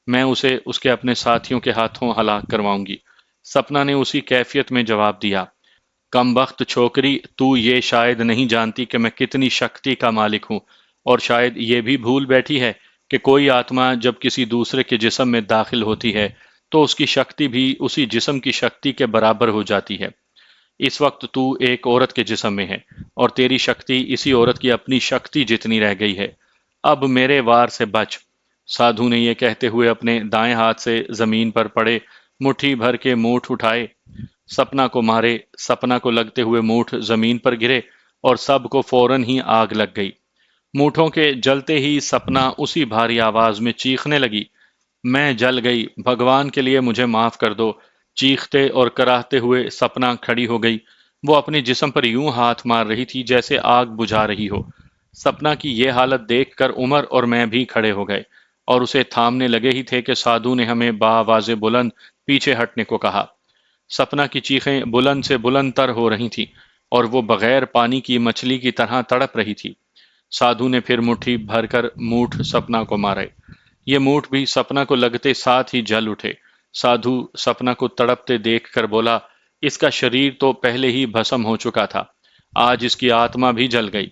میں اسے اس کے اپنے ساتھیوں کے ہاتھوں ہلاک کرواؤں گی۔ سپنا نے اسی کیفیت میں جواب دیا، کم بخت چھوکری، تو یہ شاید نہیں جانتی کہ میں کتنی شکتی کا مالک ہوں، اور شاید یہ بھی بھول بیٹھی ہے کہ کوئی آتما جب کسی دوسرے کے جسم میں داخل ہوتی ہے تو اس کی شکتی بھی اسی جسم کی شکتی کے برابر ہو جاتی ہے۔ اس وقت تو ایک عورت کے جسم میں ہے اور تیری شکتی اسی عورت کی اپنی شکتی جتنی رہ گئی ہے۔ اب میرے وار سے بچ۔ سادھو نے یہ کہتے ہوئے اپنے دائیں ہاتھ سے زمین پر پڑے مٹھی بھر کے مونٹ اٹھائے، سپنا کو مارے۔ سپنا کو لگتے ہوئے مونٹ زمین پر گرے اور سب کو فوراً ہی آگ لگ گئی۔ مونٹھوں کے جلتے ہی سپنا اسی بھاری آواز میں چیخنے لگی، میں جل گئی، بھگوان کے لیے مجھے معاف کر دو۔ چیختے اور کراہتے ہوئے سپنا کھڑی ہو گئی۔ وہ اپنے جسم پر یوں ہاتھ مار رہی تھی جیسے آگ بجھا رہی ہو۔ سپنا کی یہ حالت دیکھ کر عمر اور میں بھی کھڑے ہو گئے اور اسے تھامنے لگے ہی تھے کہ سادھو نے ہمیں بآواز بلند پیچھے ہٹنے کو کہا۔ سپنا کی چیخیں بلند سے بلند تر ہو رہی تھیں اور وہ بغیر پانی کی مچھلی کی طرح تڑپ رہی تھی۔ سادھو نے پھر مٹھی بھر کر مونٹ سپنا کو مارے۔ یہ مونٹ بھی سپنا کو لگتے ساتھ ہی جل اٹھے۔ سادھو سپنا کو تڑپتے دیکھ کر بولا، اس کا شریر تو پہلے ہی بھسم ہو چکا تھا، آج اس کی آتما بھی جل گئی۔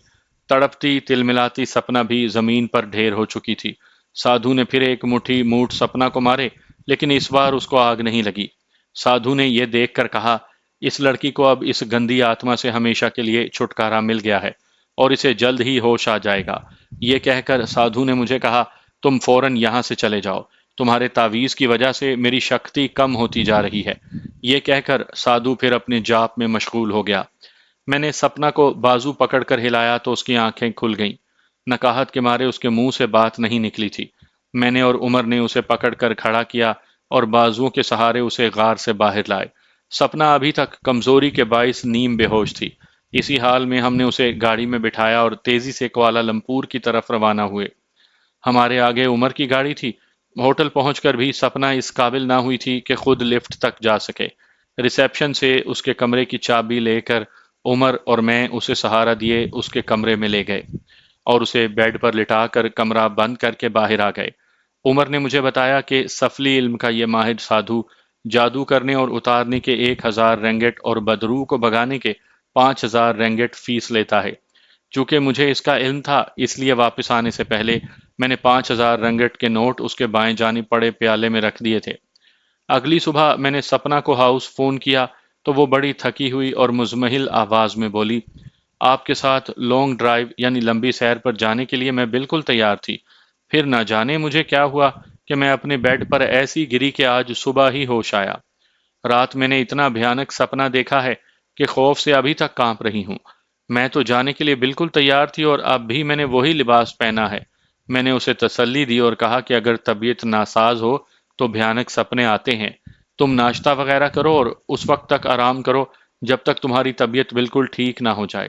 تڑپتی تلملاتی سپنا بھی زمین پر ڈھیر ہو چکی تھی۔ سادھو نے پھر ایک مٹھی مونٹ سپنا کو مارے، لیکن اس بار اس کو آگ نہیں لگی۔ سادھو نے یہ دیکھ کر کہا، اس لڑکی کو اب اس گندی آتما سے ہمیشہ کے لیے چھٹکارا مل گیا ہے اور اسے جلد ہی ہوش آ جائے گا۔ یہ کہہ کر سادھو نے مجھے کہا، تم فوراً یہاں سے چلے جاؤ، تمہارے تعویذ کی وجہ سے میری شکتی کم ہوتی جا رہی ہے۔ یہ کہہ کر سادھو پھر اپنے جاپ میں مشغول ہو گیا۔ میں نے سپنا کو بازو پکڑ کر ہلایا تو اس کی آنکھیں کھل گئیں۔ نکاہت کے مارے اس کے منہ سے بات نہیں نکلی تھی۔ میں نے اور عمر نے اسے پکڑ کر کھڑا کیا اور بازوؤں کے سہارے اسے غار سے باہر لائے۔ سپنا ابھی تک کمزوری کے باعث نیم بے ہوش تھی۔ اسی حال میں ہم نے اسے گاڑی میں بٹھایا اور تیزی سے کوالالمپور کی طرف روانہ ہوئے۔ ہمارے آگے عمر کی گاڑی تھی۔ ہوٹل پہنچ کر بھی سپنا اس قابل نہ ہوئی تھی کہ خود لفٹ تک جا سکے۔ ریسیپشن سے اس کے کمرے کی چابی لے کر عمر اور میں اسے سہارا دیے اس کے کمرے میں لے گئے اور اسے بیڈ پر لٹا کر کمرہ بند کر کے باہر آ گئے۔ عمر نے مجھے بتایا کہ سفلی علم کا یہ ماہر سادھو جادو کرنے اور اتارنے کے 1000 رنگٹ اور بدروح کو بگانے کے 5000 رنگٹ فیس لیتا ہے۔ چونکہ مجھے اس کا علم تھا، اس لیے واپس آنے سے پہلے میں نے 5000 رنگٹ کے نوٹ اس کے بائیں جانب پڑے پیالے میں رکھ دیے تھے۔ اگلی صبح میں نے سپنا کو ہاؤس فون کیا تو وہ بڑی تھکی ہوئی اور مزمحل آواز میں بولی، آپ کے ساتھ لانگ ڈرائیو یعنی لمبی سیر پر جانے کے لیے میں بالکل تیار تھی۔ پھر نہ جانے مجھے کیا ہوا کہ میں اپنے بیڈ پر ایسی گری کہ آج صبح ہی ہوش آیا۔ رات میں نے اتنا بھیانک سپنا دیکھا ہے کہ خوف سے ابھی تک کانپ رہی ہوں۔ میں تو جانے کے لیے بالکل تیار تھی اور اب بھی میں نے وہی لباس پہنا ہے۔ میں نے اسے تسلی دی اور کہا کہ اگر طبیعت ناساز ہو تو بھیانک سپنے آتے ہیں۔ تم ناشتہ وغیرہ کرو اور اس وقت تک آرام کرو جب تک تمہاری طبیعت بالکل ٹھیک نہ ہو جائے۔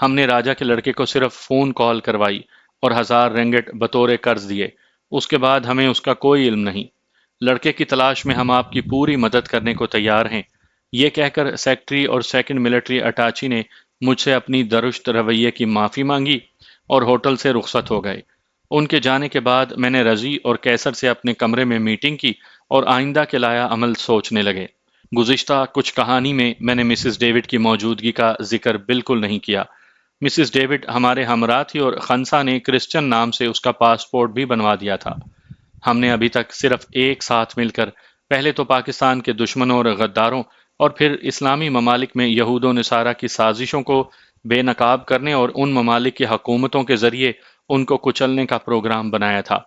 ہم نے راجا کے لڑکے کو صرف فون کال کروائی اور 1000 رنگٹ بطور قرض دیے، اس کے بعد ہمیں اس کا کوئی علم نہیں۔ لڑکے کی تلاش میں ہم آپ کی پوری مدد کرنے کو تیار ہیں۔ یہ کہہ کر سیکٹری اور سیکنڈ ملٹری اٹاچی نے مجھ سے اپنی درشت رویے کی معافی مانگی اور ہوٹل سے رخصت ہو گئے۔ ان کے جانے کے بعد میں نے رضی اور کیسر سے اپنے کمرے میں میٹنگ کی اور آئندہ کے لایا عمل سوچنے لگے۔ گزشتہ کچھ کہانی میں نے مسز ڈیوڈ کی موجودگی کا ذکر بالکل نہیں کیا۔ مسز ڈیوڈ ہمارے ہمراہ تھی اور خنسا نے کرسچن نام سے اس کا پاسپورٹ بھی بنوا دیا تھا۔ ہم نے ابھی تک صرف ایک ساتھ مل کر پہلے تو پاکستان کے دشمنوں اور غداروں اور پھر اسلامی ممالک میں یہود و نصارہ کی سازشوں کو بے نقاب کرنے اور ان ممالک کی حکومتوں کے ذریعے ان کو کچلنے کا پروگرام بنایا تھا۔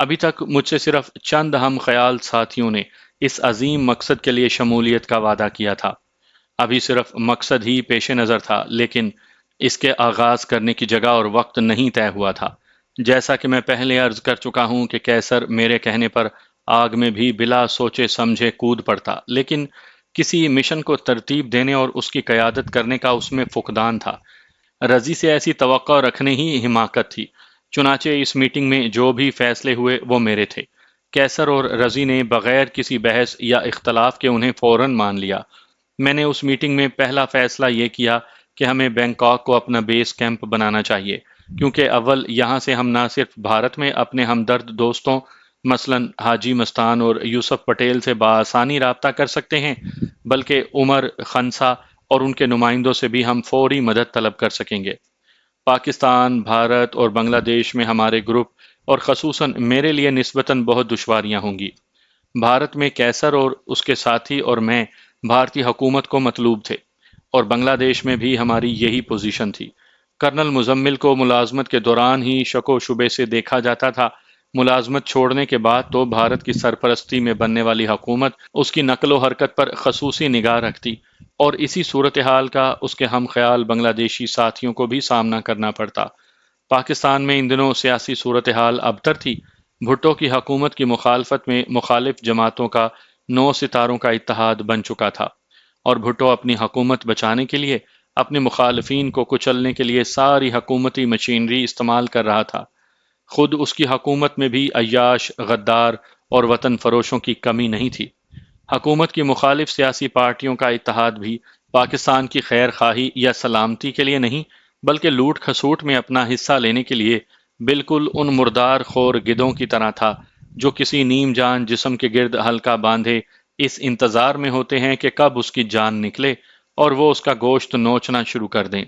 ابھی تک مجھ سے صرف چند ہم خیال ساتھیوں نے اس عظیم مقصد کے لیے شمولیت کا وعدہ کیا تھا۔ ابھی صرف مقصد ہی پیش نظر تھا، لیکن اس کے آغاز کرنے کی جگہ اور وقت نہیں طے ہوا تھا۔ جیسا کہ میں پہلے عرض کر چکا ہوں کہ کیسر میرے کہنے پر آگ میں بھی بلا سوچے سمجھے کود پڑتا، لیکن کسی مشن کو ترتیب دینے اور اس کی قیادت کرنے کا اس میں فقدان تھا۔ رضی سے ایسی توقع رکھنے ہی حماقت تھی۔ چنانچہ اس میٹنگ میں جو بھی فیصلے ہوئے وہ میرے تھے۔ کیسر اور رضی نے بغیر کسی بحث یا اختلاف کے انہیں فوراً مان لیا۔ میں نے اس میٹنگ میں پہلا فیصلہ یہ کیا کہ ہمیں بینکاک کو اپنا بیس کیمپ بنانا چاہیے، کیونکہ اول یہاں سے ہم نہ صرف بھارت میں اپنے ہمدرد دوستوں مثلاً حاجی مستان اور یوسف پٹیل سے بآسانی رابطہ کر سکتے ہیں، بلکہ عمر، خنسا اور ان کے نمائندوں سے بھی ہم فوری مدد طلب کر سکیں گے۔ پاکستان، بھارت اور بنگلہ دیش میں ہمارے گروپ اور خصوصاً میرے لیے نسبتاً بہت دشواریاں ہوں گی۔ بھارت میں کیسر اور اس کے ساتھی اور میں بھارتی حکومت کو مطلوب تھے، اور بنگلہ دیش میں بھی ہماری یہی پوزیشن تھی۔ کرنل مزمل کو ملازمت کے دوران ہی شک و شبے سے دیکھا جاتا تھا۔ ملازمت چھوڑنے کے بعد تو بھارت کی سرپرستی میں بننے والی حکومت اس کی نقل و حرکت پر خصوصی نگاہ رکھتی، اور اسی صورتحال کا اس کے ہم خیال بنگلہ دیشی ساتھیوں کو بھی سامنا کرنا پڑتا۔ پاکستان میں ان دنوں سیاسی صورتحال ابتر تھی۔ بھٹو کی حکومت کی مخالفت میں مخالف جماعتوں کا 9 ستاروں کا اتحاد بن چکا تھا، اور بھٹو اپنی حکومت بچانے کے لیے اپنے مخالفین کو کچلنے کے لیے ساری حکومتی مشینری استعمال کر رہا تھا۔ خود اس کی حکومت میں بھی عیاش، غدار اور وطن فروشوں کی کمی نہیں تھی۔ حکومت کی مخالف سیاسی پارٹیوں کا اتحاد بھی پاکستان کی خیر خواہی یا سلامتی کے لیے نہیں، بلکہ لوٹ کھسوٹ میں اپنا حصہ لینے کے لیے بالکل ان مردار خور گدھوں کی طرح تھا جو کسی نیم جان جسم کے گرد حلقہ باندھے اس انتظار میں ہوتے ہیں کہ کب اس کی جان نکلے اور وہ اس کا گوشت نوچنا شروع کر دیں۔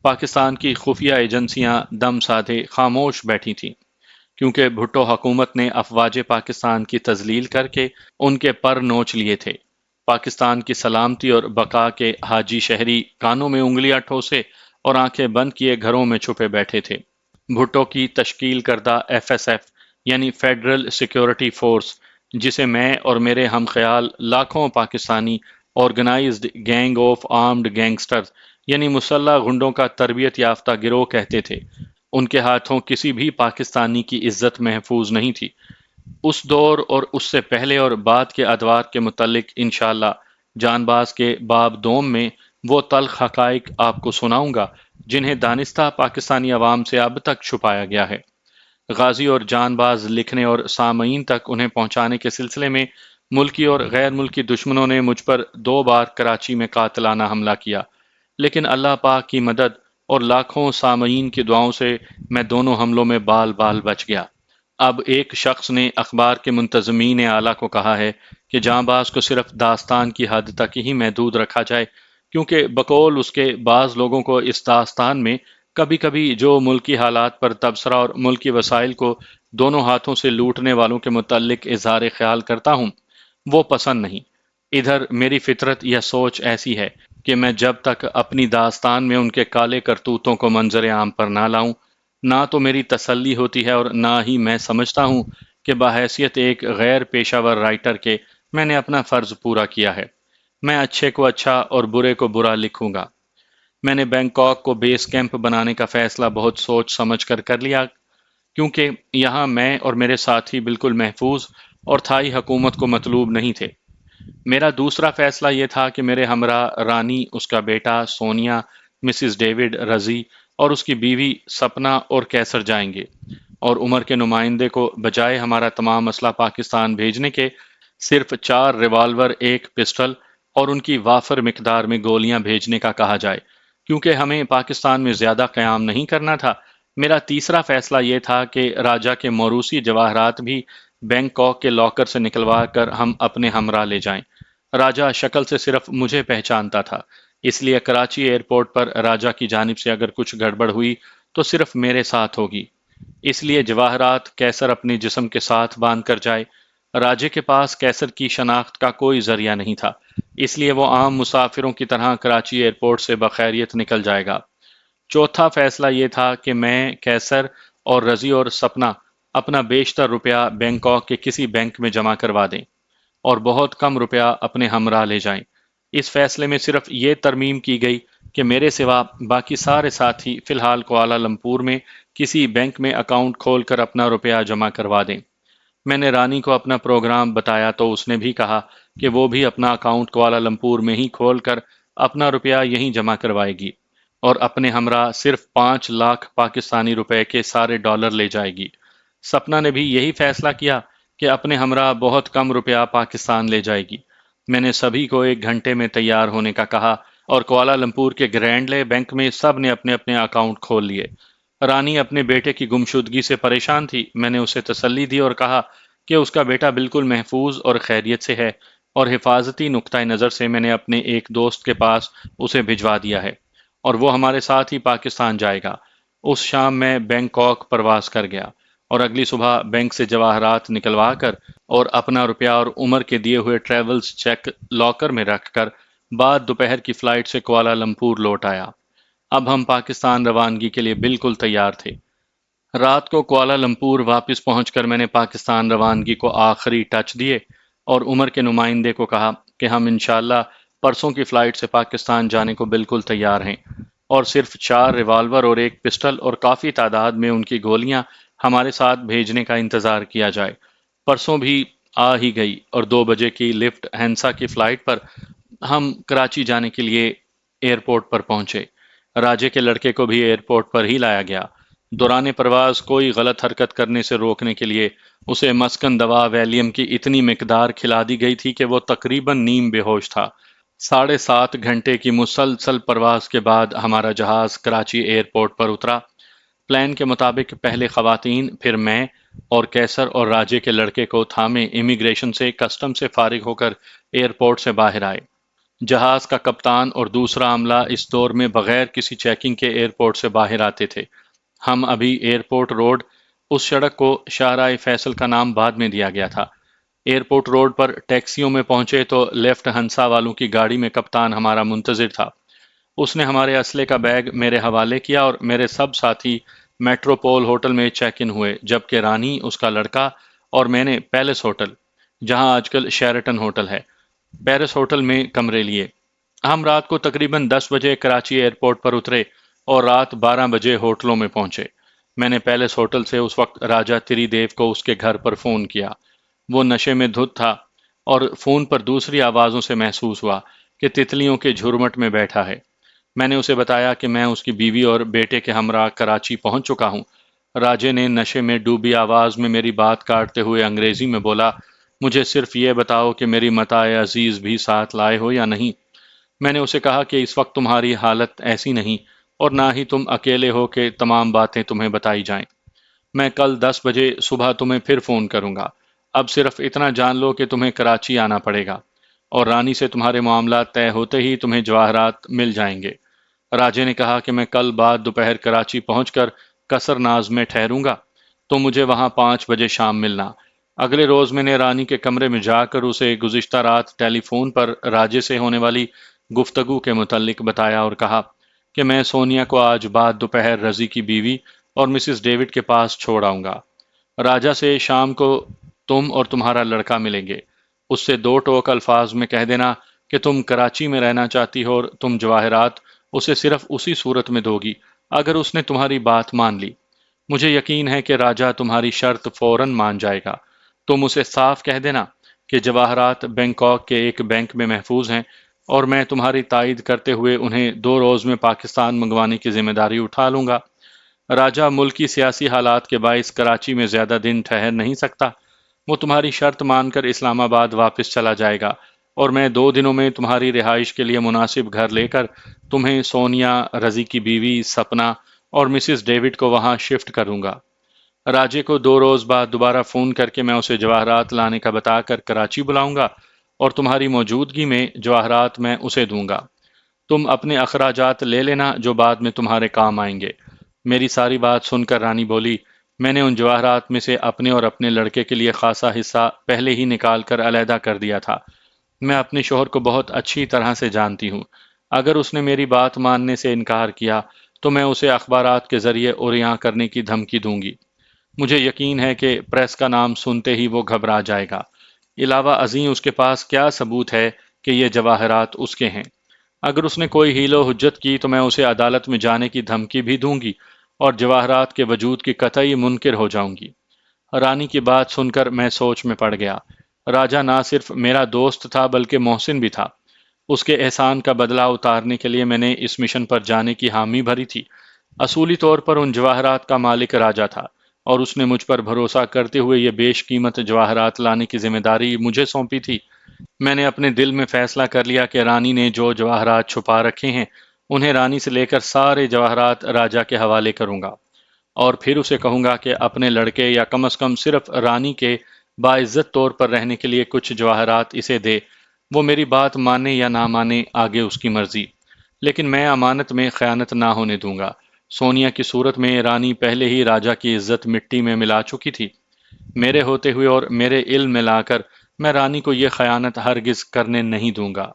پاکستان کی خفیہ ایجنسیاں دم سادھے خاموش بیٹھی تھیں، کیونکہ بھٹو حکومت نے افواج پاکستان کی تذلیل کر کے ان کے پر نوچ لیے تھے۔ پاکستان کی سلامتی اور بقا کے حاجی شہری کانوں میں انگلیاں ٹھوسے اور آنکھیں بند کیے گھروں میں چھپے بیٹھے تھے۔ بھٹو کی تشکیل کردہ FSF یعنی فیڈرل سیکیورٹی فورس، جسے میں اور میرے ہم خیال لاکھوں Pakistani organised gang of armed gangsters یعنی مسلح غنڈوں کا تربیت یافتہ گروہ کہتے تھے، ان کے ہاتھوں کسی بھی پاکستانی کی عزت محفوظ نہیں تھی۔ اس دور اور اس سے پہلے اور بعد کے ادوار کے متعلق انشاءاللہ جان باز کے باب دوم میں وہ تلخ حقائق آپ کو سناؤں گا جنہیں دانستہ پاکستانی عوام سے اب تک چھپایا گیا ہے۔ غازی اور جان باز لکھنے اور سامعین تک انہیں پہنچانے کے سلسلے میں ملکی اور غیر ملکی دشمنوں نے مجھ پر 2 بار کراچی میں قاتلانہ حملہ کیا، لیکن اللہ پاک کی مدد اور لاکھوں سامعین کی دعاؤں سے میں دونوں حملوں میں بال بال بچ گیا۔ اب ایک شخص نے اخبار کے منتظمین اعلیٰ کو کہا ہے کہ جاں باز کو صرف داستان کی حد تک ہی محدود رکھا جائے، کیونکہ بقول اس کے بعض لوگوں کو اس داستان میں کبھی کبھی جو ملکی حالات پر تبصرہ اور ملکی وسائل کو دونوں ہاتھوں سے لوٹنے والوں کے متعلق اظہار خیال کرتا ہوں، وہ پسند نہیں۔ ادھر میری فطرت یا سوچ ایسی ہے کہ میں جب تک اپنی داستان میں ان کے کالے کرتوتوں کو منظر عام پر نہ لاؤں، نہ تو میری تسلی ہوتی ہے اور نہ ہی میں سمجھتا ہوں کہ بحیثیت ایک غیر پیشہ ور رائٹر کے میں نے اپنا فرض پورا کیا ہے۔ میں اچھے کو اچھا اور برے کو برا لکھوں گا۔ میں نے بینکاک کو بیس کیمپ بنانے کا فیصلہ بہت سوچ سمجھ کر لیا، کیونکہ یہاں میں اور میرے ساتھی بالکل محفوظ اور تھائی حکومت کو مطلوب نہیں تھے۔ میرا دوسرا فیصلہ یہ تھا کہ میرے ہمراہ رانی، اس کا بیٹا، سونیا، مسز ڈیوڈ، رضی اور اس کی بیوی سپنا اور کیسر جائیں گے، اور عمر کے نمائندے کو بجائے ہمارا تمام اسلحہ پاکستان بھیجنے کے صرف 4 ریوالور، 1 پسٹل اور ان کی وافر مقدار میں گولیاں بھیجنے کا کہا جائے۔ کیونکہ ہمیں پاکستان میں زیادہ قیام نہیں کرنا تھا، میرا تیسرا فیصلہ یہ تھا کہ راجہ کے موروثی جواہرات بھی بینکاک کے لاکر سے نکلوا کر ہم اپنے ہمراہ لے جائیں۔ راجہ شکل سے صرف مجھے پہچانتا تھا، اس لیے کراچی ایئرپورٹ پر راجہ کی جانب سے اگر کچھ گڑبڑ ہوئی تو صرف میرے ساتھ ہوگی۔ اس لیے جواہرات کیسر اپنے جسم کے ساتھ باندھ کر جائے۔ راجے کے پاس کیسر کی شناخت کا کوئی ذریعہ نہیں تھا، اس لیے وہ عام مسافروں کی طرح کراچی ایئرپورٹ سے بخیریت نکل جائے گا۔ چوتھا فیصلہ یہ تھا کہ میں، کیسر اور رضی اور سپنا اپنا بیشتر روپیہ بینکاک کے کسی بینک میں جمع کروا دیں اور بہت کم روپیہ اپنے ہمراہ لے جائیں۔ اس فیصلے میں صرف یہ ترمیم کی گئی کہ میرے سوا باقی سارے ساتھی فی الحال کوالالمپور میں کسی بینک میں اکاؤنٹ کھول کر اپنا روپیہ جمع کروا دیں۔ میں نے رانی کو اپنا پروگرام بتایا تو اس نے بھی کہا کہ وہ بھی اپنا اکاؤنٹ کوالالمپور میں ہی کھول کر اپنا روپیہ یہیں جمع کروائے گی اور اپنے ہمراہ صرف 5 لاکھ پاکستانی روپے کے سارے ڈالر لے جائے گی۔ سپنا نے بھی یہی فیصلہ کیا کہ اپنے ہمراہ بہت کم روپیہ پاکستان لے جائے گی۔ میں نے سبھی کو 1 گھنٹے میں تیار ہونے کا کہا اور کوالالمپور کے گرینڈلے بینک میں سب نے اپنے اپنے اکاؤنٹ کھول لیے۔ رانی اپنے بیٹے کی گمشدگی سے پریشان تھی۔ میں نے اسے تسلی دی اور کہا کہ اس کا بیٹا بالکل محفوظ اور خیریت سے ہے، اور حفاظتی نقطہ نظر سے میں نے اپنے ایک دوست کے پاس اسے بھجوا دیا ہے اور وہ ہمارے ساتھ ہی پاکستان جائے گا۔ اس شام میں بینکاک پرواز کر گیا اور اگلی صبح بینک سے جواہرات نکلوا کر اور اپنا روپیہ اور عمر کے دیے ہوئے ٹریولز چیک لاکر میں رکھ کر بعد دوپہر کی فلائٹ سے کوالالمپور لوٹ آیا۔ اب ہم پاکستان روانگی کے لیے بالکل تیار تھے۔ رات کو کوالالمپور واپس پہنچ کر میں نے پاکستان روانگی کو آخری ٹچ دیے اور عمر کے نمائندے کو کہا کہ ہم انشاءاللہ پرسوں کی فلائٹ سے پاکستان جانے کو بالکل تیار ہیں، اور صرف 4 ریوالور اور 1 پسٹل اور کافی تعداد میں ان کی گولیاں ہمارے ساتھ بھیجنے کا انتظار کیا جائے۔ پرسوں بھی آ ہی گئی اور 2 بجے کی لفٹ ہینسا کی فلائٹ پر ہم کراچی جانے کے لیے ایئرپورٹ پر پہنچے۔ راجے کے لڑکے کو بھی ایئرپورٹ پر ہی لایا گیا۔ دوران پرواز کوئی غلط حرکت کرنے سے روکنے کے لیے اسے مسکن دوا ویلیم کی اتنی مقدار کھلا دی گئی تھی کہ وہ تقریباً نیم بے ہوش تھا۔ 7.5 گھنٹے کی مسلسل پرواز کے بعد ہمارا جہاز کراچی ایئرپورٹ پر اترا۔ پلان کے مطابق پہلے خواتین، پھر میں اور کیسر اور راجے کے لڑکے کو تھامے امیگریشن سے، کسٹم سے فارغ ہو کر ایئرپورٹ سے باہر آئے۔ جہاز کا کپتان اور دوسرا عملہ اس دور میں بغیر کسی چیکنگ کے ایئرپورٹ سے باہر آتے تھے۔ ہم ابھی ایئرپورٹ روڈ، اس سڑک کو شاہراہ فیصل کا نام بعد میں دیا گیا تھا، ایئرپورٹ روڈ پر ٹیکسیوں میں پہنچے تو لیفٹ ہنسا والوں کی گاڑی میں کپتان ہمارا منتظر تھا۔ اس نے ہمارے اسلحے کا بیگ میرے حوالے کیا اور میرے سب ساتھی میٹروپول ہوٹل میں چیک ان ہوئے، جبکہ رانی، اس کا لڑکا اور میں نے پیلس ہوٹل، جہاں آج کل شیرٹن ہوٹل ہے، پیرس ہوٹل میں کمرے لیے۔ ہم رات کو تقریباً 10 بجے کراچی ایئرپورٹ پر اترے اور رات 12 بجے ہوٹلوں میں پہنچے۔ میں نے پیلس ہوٹل سے اس وقت راجہ تری دیو کو اس کے گھر پر فون کیا۔ وہ نشے میں دھت تھا اور فون پر دوسری آوازوں سے محسوس ہوا کہ تتلیوں کے جھرمٹ میں بیٹھا ہے۔ میں نے اسے بتایا کہ میں اس کی بیوی اور بیٹے کے ہمراہ کراچی پہنچ چکا ہوں۔ راجے نے نشے میں ڈوبی آواز میں میری بات کاٹتے ہوئے انگریزی میں بولا، مجھے صرف یہ بتاؤ کہ میری متاع عزیز بھی ساتھ لائے ہو یا نہیں۔ میں نے اسے کہا کہ اس وقت تمہاری حالت ایسی نہیں اور نہ ہی تم اکیلے ہو کہ تمام باتیں تمہیں بتائی جائیں۔ میں کل 10 بجے صبح تمہیں پھر فون کروں گا۔ اب صرف اتنا جان لو کہ تمہیں کراچی آنا پڑے گا اور رانی سے تمہارے معاملات طے ہوتے ہی تمہیں جواہرات مل جائیں گے۔ راجے نے کہا کہ میں کل بعد دوپہر کراچی پہنچ کر قصر ناز میں ٹھہروں گا، تو مجھے وہاں 5 بجے شام ملنا۔ اگلے روز میں نے رانی کے کمرے میں جا کر اسے گزشتہ رات ٹیلی فون پر راجے سے ہونے والی گفتگو کے متعلق بتایا اور کہا کہ میں سونیا کو آج بعد دوپہر رضی کی بیوی اور مسز ڈیوڈ کے پاس چھوڑ آؤں گا۔ راجہ سے شام کو تم اور تمہارا لڑکا ملیں گے۔ اس سے 2 ٹوک الفاظ میں کہہ دینا کہ تم کراچی میں رہنا چاہتی ہو اور تم جواہرات اسے صرف اسی صورت میں دو گی اگر اس نے تمہاری بات مان لی۔ مجھے یقین ہے کہ راجہ تمہاری شرط فوراً مان جائے گا۔ تم اسے صاف کہہ دینا کہ جواہرات بینکاک کے ایک بینک میں محفوظ ہیں اور میں تمہاری تائید کرتے ہوئے انہیں 2 روز میں پاکستان منگوانے کی ذمہ داری اٹھا لوں گا۔ راجہ ملکی سیاسی حالات کے باعث کراچی میں زیادہ دن ٹھہر نہیں سکتا۔ وہ تمہاری شرط مان کر اسلام آباد واپس چلا جائے گا اور میں 2 دنوں میں تمہاری رہائش کے لیے مناسب گھر لے کر تمہیں، سونیا، رضی کی بیوی سپنا اور مسز ڈیوڈ کو وہاں شفٹ کروں گا۔ راجے کو 2 روز بعد دوبارہ فون کر کے میں اسے جواہرات لانے کا بتا کر کراچی بلاؤں گا اور تمہاری موجودگی میں جواہرات میں اسے دوں گا۔ تم اپنے اخراجات لے لینا جو بعد میں تمہارے کام آئیں گے۔ میری ساری بات سن کر رانی بولی، میں نے ان جواہرات میں سے اپنے اور اپنے لڑکے کے لیے خاصا حصہ پہلے ہی نکال کر علیحدہ کر دیا تھا۔ میں اپنے شوہر کو بہت اچھی طرح سے جانتی ہوں۔ اگر اس نے میری بات ماننے سے انکار کیا تو میں اسے اخبارات کے ذریعے اریاں کرنے کی دھمکی دوں گی۔ مجھے یقین ہے کہ پریس کا نام سنتے ہی وہ گھبرا جائے گا۔ علاوہ ازیں اس کے پاس کیا ثبوت ہے کہ یہ جواہرات اس کے ہیں؟ اگر اس نے کوئی حیل و حجت کی تو میں اسے عدالت میں جانے کی دھمکی بھی دوں گی اور جواہرات کے وجود کی قطعی منکر ہو جاؤں گی۔ رانی کی بات سن کر میں سوچ میں پڑ گیا۔ راجہ نہ صرف میرا دوست تھا بلکہ محسن بھی تھا۔ اس کے احسان کا بدلہ اتارنے کے لیے میں نے اس مشن پر جانے کی حامی بھری تھی۔ اصولی طور پر ان جواہرات کا مالک راجہ تھا اور اس نے مجھ پر بھروسہ کرتے ہوئے یہ بیش قیمت جواہرات لانے کی ذمہ داری مجھے سونپی تھی۔ میں نے اپنے دل میں فیصلہ کر لیا کہ رانی نے جو جواہرات چھپا رکھے ہیں انہیں رانی سے لے کر سارے جواہرات راجہ کے حوالے کروں گا اور پھر اسے کہوں گا کہ اپنے لڑکے یا کم از کم صرف رانی کے باعزت طور پر رہنے کے لیے کچھ جواہرات اسے دے۔ وہ میری بات مانے یا نہ مانے آگے اس کی مرضی، لیکن میں امانت میں خیانت نہ ہونے دوں گا۔ سونیا کی صورت میں رانی پہلے ہی راجہ کی عزت مٹی میں ملا چکی تھی۔ میرے ہوتے ہوئے اور میرے علم میں لا کر میں رانی کو یہ خیانت ہرگز کرنے نہیں دوں گا۔